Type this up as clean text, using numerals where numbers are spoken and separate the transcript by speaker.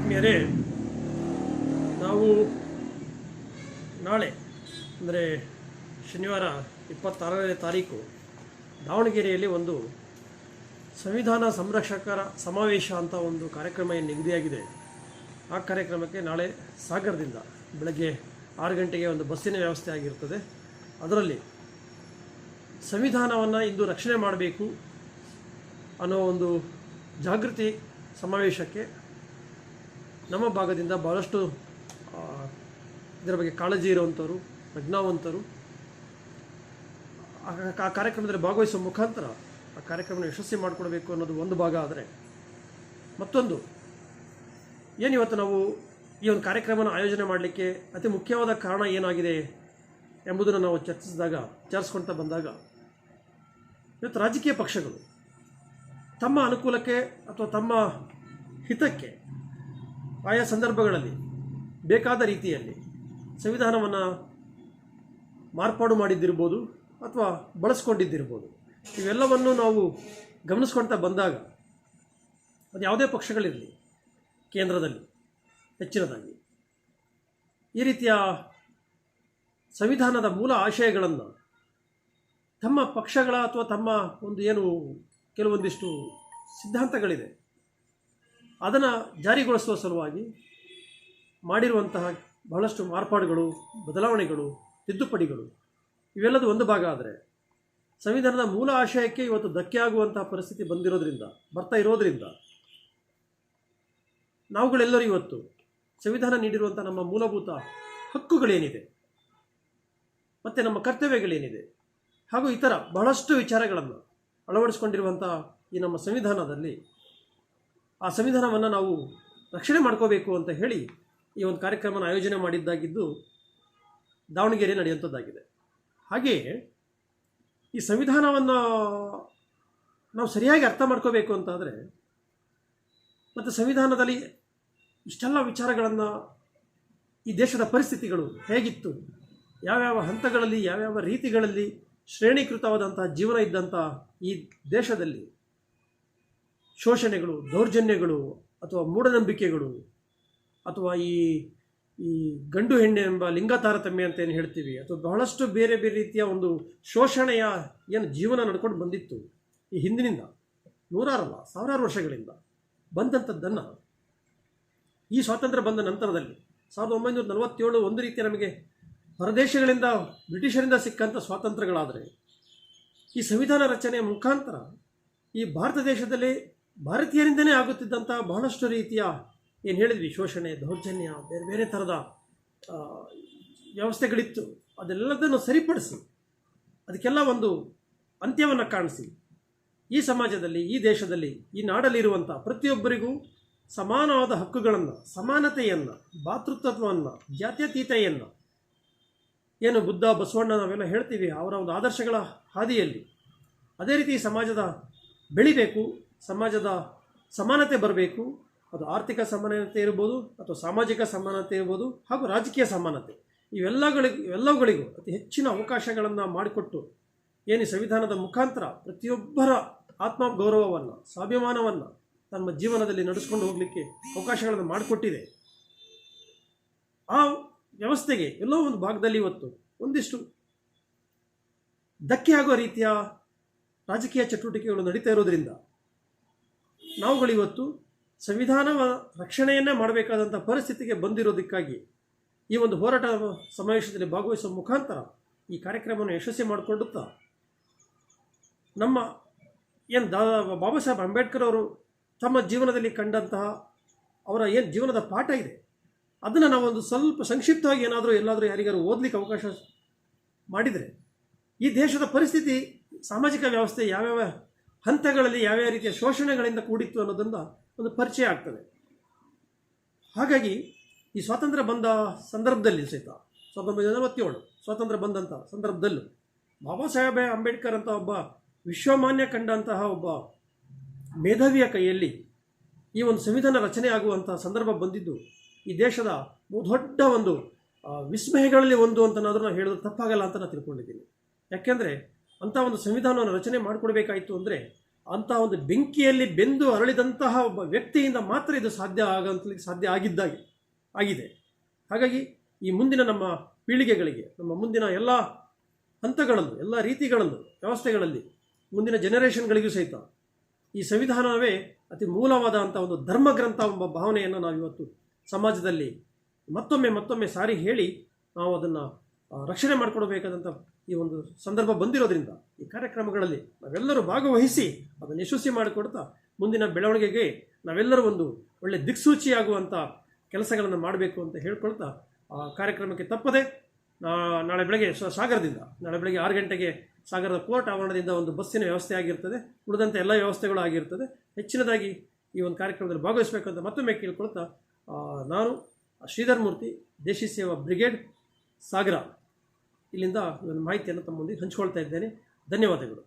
Speaker 1: ಆತ್ಮೀಯರೇ, ನಾವು ನಾಳೆ ಅಂದರೆ ಶನಿವಾರ 26ನೇ ತಾರೀಕು ದಾವಣಗೆರೆಯಲ್ಲಿ ಒಂದು ಸಂವಿಧಾನ ಸಂರಕ್ಷಕರ ಸಮಾವೇಶ ಅಂತ ಒಂದು ಕಾರ್ಯಕ್ರಮ ನಿಗದಿಯಾಗಿದೆ. ಆ ಕಾರ್ಯಕ್ರಮಕ್ಕೆ ನಾಳೆ ಸಾಗರದಿಂದ ಬೆಳಗ್ಗೆ 6 ಗಂಟೆಗೆ ಒಂದು ಬಸ್ಸಿನ ವ್ಯವಸ್ಥೆ ಆಗಿರ್ತದೆ. ಅದರಲ್ಲಿ ಸಂವಿಧಾನವನ್ನು ಇಂದು ರಕ್ಷಣೆ ಮಾಡಬೇಕು ಅನ್ನೋ ಒಂದು ಜಾಗೃತಿ ಸಮಾವೇಶಕ್ಕೆ ನಮ್ಮ ಭಾಗದಿಂದ ಭಾಳಷ್ಟು ಇದರ ಬಗ್ಗೆ ಕಾಳಜಿ ಇರುವಂಥವರು, ಪ್ರಜ್ಞಾವಂತರು ಆ ಕಾರ್ಯಕ್ರಮದಲ್ಲಿ ಭಾಗವಹಿಸುವ ಮುಖಾಂತರ ಆ ಕಾರ್ಯಕ್ರಮನ ಯಶಸ್ವಿ ಮಾಡಿಕೊಡ್ಬೇಕು ಅನ್ನೋದು ಒಂದು ಭಾಗ. ಆದರೆ ಮತ್ತೊಂದು ಏನಿವತ್ತು ನಾವು ಈ ಒಂದು ಕಾರ್ಯಕ್ರಮನ ಆಯೋಜನೆ ಮಾಡಲಿಕ್ಕೆ ಅತಿ ಮುಖ್ಯವಾದ ಕಾರಣ ಏನಾಗಿದೆ ಎಂಬುದನ್ನು ನಾವು ಚರ್ಚಿಸ್ಕೊಳ್ತಾ ಬಂದಾಗ, ಇವತ್ತು ರಾಜಕೀಯ ಪಕ್ಷಗಳು ತಮ್ಮ ಅನುಕೂಲಕ್ಕೆ ಅಥವಾ ತಮ್ಮ ಹಿತಕ್ಕೆ ಆಯಾ ಸಂದರ್ಭಗಳಲ್ಲಿ ಬೇಕಾದ ರೀತಿಯಲ್ಲಿ ಸಂವಿಧಾನವನ್ನು ಮಾರ್ಪಾಡು ಮಾಡಿದ್ದಿರ್ಬೋದು ಅಥವಾ ಬಳಸ್ಕೊಂಡಿದ್ದಿರ್ಬೋದು. ಇವೆಲ್ಲವನ್ನು ನಾವು ಗಮನಿಸ್ಕೊಳ್ತಾ ಬಂದಾಗ ಅದು ಯಾವುದೇ ಪಕ್ಷಗಳಿರಲಿ, ಕೇಂದ್ರದಲ್ಲಿ ಹೆಚ್ಚಿನದಾಗಿ ಈ ರೀತಿಯ ಸಂವಿಧಾನದ ಮೂಲ ಆಶಯಗಳನ್ನು ತಮ್ಮ ಪಕ್ಷಗಳ ಅಥವಾ ತಮ್ಮ ಒಂದು ಕೆಲವೊಂದಿಷ್ಟು ಸಿದ್ಧಾಂತಗಳಿದೆ ಅದನ್ನು ಜಾರಿಗೊಳಿಸುವ ಸಲುವಾಗಿ ಮಾಡಿರುವಂತಹ ಬಹಳಷ್ಟು ಮಾರ್ಪಾಡುಗಳು, ಬದಲಾವಣೆಗಳು, ತಿದ್ದುಪಡಿಗಳು ಇವೆಲ್ಲದು ಒಂದು ಭಾಗ. ಆದರೆ ಸಂವಿಧಾನದ ಮೂಲ ಆಶಯಕ್ಕೆ ಇವತ್ತು ಧಕ್ಕೆ ಆಗುವಂತಹ ಪರಿಸ್ಥಿತಿ ಬರ್ತಾ ಇರೋದ್ರಿಂದ ನಾವುಗಳೆಲ್ಲರೂ ಇವತ್ತು ಸಂವಿಧಾನ ನೀಡಿರುವಂಥ ನಮ್ಮ ಮೂಲಭೂತ ಹಕ್ಕುಗಳೇನಿದೆ ಮತ್ತು ನಮ್ಮ ಕರ್ತವ್ಯಗಳೇನಿದೆ ಹಾಗೂ ಇತರ ಬಹಳಷ್ಟು ವಿಚಾರಗಳನ್ನು ಅಳವಡಿಸ್ಕೊಂಡಿರುವಂಥ ಈ ನಮ್ಮ ಸಂವಿಧಾನದಲ್ಲಿ ಆ ಸಂವಿಧಾನವನ್ನು ನಾವು ರಕ್ಷಣೆ ಮಾಡ್ಕೋಬೇಕು ಅಂತ ಹೇಳಿ ಈ ಒಂದು ಕಾರ್ಯಕ್ರಮನ ಆಯೋಜನೆ ಮಾಡಿದ್ದಾಗಿದ್ದು ದಾವಣಗೆರೆ ನಡೆಯುವಂಥದ್ದಾಗಿದೆ. ಹಾಗೆಯೇ ಈ ಸಂವಿಧಾನವನ್ನು ನಾವು ಸರಿಯಾಗಿ ಅರ್ಥ ಮಾಡ್ಕೋಬೇಕು ಅಂತಾದರೆ ಮತ್ತು ಸಂವಿಧಾನದಲ್ಲಿ ಇಷ್ಟೆಲ್ಲ ವಿಚಾರಗಳನ್ನು, ಈ ದೇಶದ ಪರಿಸ್ಥಿತಿಗಳು ಹೇಗಿತ್ತು, ಯಾವ್ಯಾವ ಹಂತಗಳಲ್ಲಿ ಯಾವ್ಯಾವ ರೀತಿಗಳಲ್ಲಿ ಶ್ರೇಣೀಕೃತವಾದಂತಹ ಜೀವನ ಇದ್ದಂಥ ಈ ದೇಶದಲ್ಲಿ ಶೋಷಣೆಗಳು, ದೌರ್ಜನ್ಯಗಳು ಅಥವಾ ಮೂಢನಂಬಿಕೆಗಳು ಅಥವಾ ಈ ಗಂಡು ಹೆಣ್ಣು ಎಂಬ ಲಿಂಗ ತಾರತಮ್ಯ ಅಂತ ಏನು ಹೇಳ್ತೀವಿ, ಅಥವಾ ಬಹಳಷ್ಟು ಬೇರೆ ಬೇರೆ ರೀತಿಯ ಒಂದು ಶೋಷಣೆಯ ಜೀವನ ನಡ್ಕೊಂಡು ಬಂದಿತ್ತು ಈ ಹಿಂದಿನಿಂದ ನೂರಾರಲ್ಲ ಸಾವಿರಾರು ವರ್ಷಗಳಿಂದ ಬಂದಂಥದ್ದನ್ನು ಈ ಸ್ವಾತಂತ್ರ್ಯ ಬಂದ ನಂತರದಲ್ಲಿ 1947 ಒಂದು ರೀತಿಯ ನಮಗೆ ಹೊರದೇಶಗಳಿಂದ ಬ್ರಿಟಿಷರಿಂದ ಸಿಕ್ಕಂಥ ಸ್ವಾತಂತ್ರ್ಯಗಳಾದರೆ, ಈ ಸಂವಿಧಾನ ರಚನೆಯ ಮುಖಾಂತರ ಈ ಭಾರತ ದೇಶದಲ್ಲಿ ಭಾರತೀಯರಿಂದಲೇ ಆಗುತ್ತಿದ್ದಂಥ ಬಹಳಷ್ಟು ರೀತಿಯ ಏನು ಹೇಳಿದ್ವಿ ಶೋಷಣೆ, ದೌರ್ಜನ್ಯ, ಬೇರೆ ಬೇರೆ ಥರದ ವ್ಯವಸ್ಥೆಗಳಿತ್ತು, ಅದೆಲ್ಲದನ್ನು ಸರಿಪಡಿಸಿ ಅದಕ್ಕೆಲ್ಲ ಒಂದು ಅಂತ್ಯವನ್ನು ಕಾಣಿಸಿ ಈ ಸಮಾಜದಲ್ಲಿ, ಈ ದೇಶದಲ್ಲಿ, ಈ ನಾಡಲ್ಲಿರುವಂಥ ಪ್ರತಿಯೊಬ್ಬರಿಗೂ ಸಮಾನವಾದ ಹಕ್ಕುಗಳನ್ನು, ಸಮಾನತೆಯನ್ನು, ಭಾತೃತ್ವವನ್ನು, ಜಾತ್ಯತೀತೆಯನ್ನು ಏನು ಬುದ್ಧ, ಬಸವಣ್ಣ ನಾವೆಲ್ಲ ಹೇಳ್ತೀವಿ ಅವರ ಒಂದು ಆದರ್ಶಗಳ ಹಾದಿಯಲ್ಲಿ ಅದೇ ರೀತಿ ಸಮಾಜದ ಬೆಳಿಬೇಕು, ಸಮಾಜದ ಸಮಾನತೆ ಬರಬೇಕು. ಅದು ಆರ್ಥಿಕ ಸಮಾನತೆ ಇರ್ಬೋದು ಅಥವಾ ಸಾಮಾಜಿಕ ಸಮಾನತೆ ಇರ್ಬೋದು ಹಾಗೂ ರಾಜಕೀಯ ಸಮಾನತೆ, ಇವೆಲ್ಲವುಗಳಿಗೂ ಅತಿ ಹೆಚ್ಚಿನ ಅವಕಾಶಗಳನ್ನು ಮಾಡಿಕೊಟ್ಟು ಏನು ಸಂವಿಧಾನದ ಮುಖಾಂತರ ಪ್ರತಿಯೊಬ್ಬರ ಆತ್ಮಗೌರವವನ್ನು, ಸ್ವಾಭಿಮಾನವನ್ನು ತಮ್ಮ ಜೀವನದಲ್ಲಿ ನಡೆಸ್ಕೊಂಡು ಹೋಗಲಿಕ್ಕೆ ಅವಕಾಶಗಳನ್ನು ಮಾಡಿಕೊಟ್ಟಿದೆ. ಆ ವ್ಯವಸ್ಥೆಗೆ ಎಲ್ಲೋ ಒಂದು ಭಾಗದಲ್ಲಿ ಇವತ್ತು ಒಂದಿಷ್ಟು ಧಕ್ಕೆ ಆಗುವ ರೀತಿಯ ರಾಜಕೀಯ ಚಟುವಟಿಕೆಗಳು ನಡೀತಾ ಇರೋದ್ರಿಂದ ನಾವುಗಳಿವತ್ತು ಸಂವಿಧಾನ ರಕ್ಷಣೆಯನ್ನೇ ಮಾಡಬೇಕಾದಂಥ ಪರಿಸ್ಥಿತಿಗೆ ಬಂದಿರೋದಕ್ಕಾಗಿ ಈ ಒಂದು ಹೋರಾಟ ಸಮಾವೇಶದಲ್ಲಿ ಭಾಗವಹಿಸುವ ಮುಖಾಂತರ ಈ ಕಾರ್ಯಕ್ರಮವನ್ನು ಯಶಸ್ವಿ ಮಾಡಿಕೊಳ್ಳುತ್ತಾ ನಮ್ಮ ಬಾಬಾ ಸಾಹೇಬ್ ಅಂಬೇಡ್ಕರ್ ಅವರು ತಮ್ಮ ಜೀವನದಲ್ಲಿ ಕಂಡಂತಹ ಅವರ ಜೀವನದ ಪಾಠ ಇದೆ ಅದನ್ನು ನಾವೊಂದು ಸ್ವಲ್ಪ ಸಂಕ್ಷಿಪ್ತವಾಗಿ ಎಲ್ಲಾದರೂ ಯಾರಿಗಾರು ಓದಲಿಕ್ಕೆ ಅವಕಾಶ ಮಾಡಿದರೆ ಈ ದೇಶದ ಪರಿಸ್ಥಿತಿ, ಸಾಮಾಜಿಕ ವ್ಯವಸ್ಥೆ ಯಾವ್ಯಾವ ಹಂತಗಳಲ್ಲಿ ಯಾವ್ಯಾವ ರೀತಿಯ ಶೋಷಣೆಗಳಿಂದ ಕೂಡಿತ್ತು ಅನ್ನೋದನ್ನು ಒಂದು ಪರಿಚಯ ಆಗ್ತದೆ. ಹಾಗಾಗಿ ಈ ಸ್ವಾತಂತ್ರ್ಯ ಬಂದ ಸಂದರ್ಭದಲ್ಲಿ ಸಹಿತ 1947 ಸ್ವಾತಂತ್ರ್ಯ ಬಂದಂಥ ಸಂದರ್ಭದಲ್ಲೂ ಬಾಬಾ ಸಾಹೇಬ್ ಅಂಬೇಡ್ಕರ್ ಅಂತ ಒಬ್ಬ ವಿಶ್ವಮಾನ್ಯ ಕಂಡಂತಹ ಒಬ್ಬ ಮೇಧಾವಿಯ ಕೈಯಲ್ಲಿ ಈ ಒಂದು ಸಂವಿಧಾನ ರಚನೆ ಆಗುವಂಥ ಸಂದರ್ಭ ಬಂದಿದ್ದು ಈ ದೇಶದ ದೊಡ್ಡ ಒಂದು ವಿಸ್ಮಯಗಳಲ್ಲಿ ಒಂದು ಅಂತನಾದರೂ ನಾನು ಹೇಳೋದು ತಪ್ಪಾಗಲ್ಲ ಅಂತ ನಾನು ತಿಳ್ಕೊಂಡಿದ್ದೀನಿ. ಯಾಕೆಂದರೆ ಅಂಥ ಒಂದು ಸಂವಿಧಾನವನ್ನು ರಚನೆ ಮಾಡಿಕೊಡ್ಬೇಕಾಯಿತು ಅಂದರೆ ಅಂತಹ ಒಂದು ಬೆಂಕಿಯಲ್ಲಿ ಬೆಂದು ಅರಳಿದಂತಹ ಒಬ್ಬ ವ್ಯಕ್ತಿಯಿಂದ ಮಾತ್ರ ಇದು ಸಾಧ್ಯ ಆಗಿದೆ. ಹಾಗಾಗಿ ಈ ಮುಂದಿನ ನಮ್ಮ ಪೀಳಿಗೆಗಳಿಗೆ, ನಮ್ಮ ಮುಂದಿನ ಎಲ್ಲ ಹಂತಗಳಲ್ಲೂ, ಎಲ್ಲ ರೀತಿಗಳಲ್ಲೂ, ವ್ಯವಸ್ಥೆಗಳಲ್ಲಿ, ಮುಂದಿನ ಜನರೇಷನ್ಗಳಿಗೂ ಸಹಿತ ಈ ಸಂವಿಧಾನವೇ ಅತಿ ಮೂಲವಾದಂಥ ಒಂದು ಧರ್ಮಗ್ರಂಥ ಎಂಬ ಭಾವನೆಯನ್ನು ನಾವಿವತ್ತು ಸಮಾಜದಲ್ಲಿ ಮತ್ತೊಮ್ಮೆ ಸಾರಿ ಹೇಳಿ ನಾವು ಅದನ್ನು ರಕ್ಷಣೆ ಮಾಡಿಕೊಡಬೇಕಾದಂಥ ಈ ಒಂದು ಸಂದರ್ಭ ಬಂದಿರೋದ್ರಿಂದ ಈ ಕಾರ್ಯಕ್ರಮಗಳಲ್ಲಿ ನಾವೆಲ್ಲರೂ ಭಾಗವಹಿಸಿ ಅದನ್ನು ಯಶಸ್ವಿ ಮಾಡಿಕೊಡ್ತಾ ಮುಂದಿನ ಬೆಳವಣಿಗೆಗೆ ನಾವೆಲ್ಲರೂ ಒಂದು ಒಳ್ಳೆಯ ದಿಕ್ಸೂಚಿಯಾಗುವಂಥ ಕೆಲಸಗಳನ್ನು ಮಾಡಬೇಕು ಅಂತ ಹೇಳ್ಕೊಳ್ತಾ ಆ ಕಾರ್ಯಕ್ರಮಕ್ಕೆ ತಪ್ಪದೆ ನಾಳೆ ಬೆಳಗ್ಗೆ ಸಾಗರದಿಂದ ನಾಳೆ ಬೆಳಗ್ಗೆ 6 ಗಂಟೆಗೆ ಸಾಗರದ ಕೋರ್ಟ್ ಆವರಣದಿಂದ ಒಂದು ಬಸ್ಸಿನ ವ್ಯವಸ್ಥೆ ಆಗಿರ್ತದೆ. ಉಳಿದಂತೆ ಎಲ್ಲ ವ್ಯವಸ್ಥೆಗಳು ಆಗಿರ್ತದೆ. ಹೆಚ್ಚಿನದಾಗಿ ಈ ಒಂದು ಕಾರ್ಯಕ್ರಮದಲ್ಲಿ ಭಾಗವಹಿಸಬೇಕಂತ ಮತ್ತೊಮ್ಮೆ ಕೇಳ್ಕೊಳ್ತಾ ನಾನು ಶ್ರೀಧರ್ ಮೂರ್ತಿ, ದೇಶಿ ಸೇವಾ ಬ್ರಿಗೇಡ್ ಸಾಗರ, ಇಲ್ಲಿಂದ ನನ್ನ ಮಾಹಿತಿಯನ್ನು ತಮ್ಮೊಂದಿಗೆ ಹಂಚಿಕೊಳ್ತಾ ಇದ್ದೇನೆ. ಧನ್ಯವಾದಗಳು.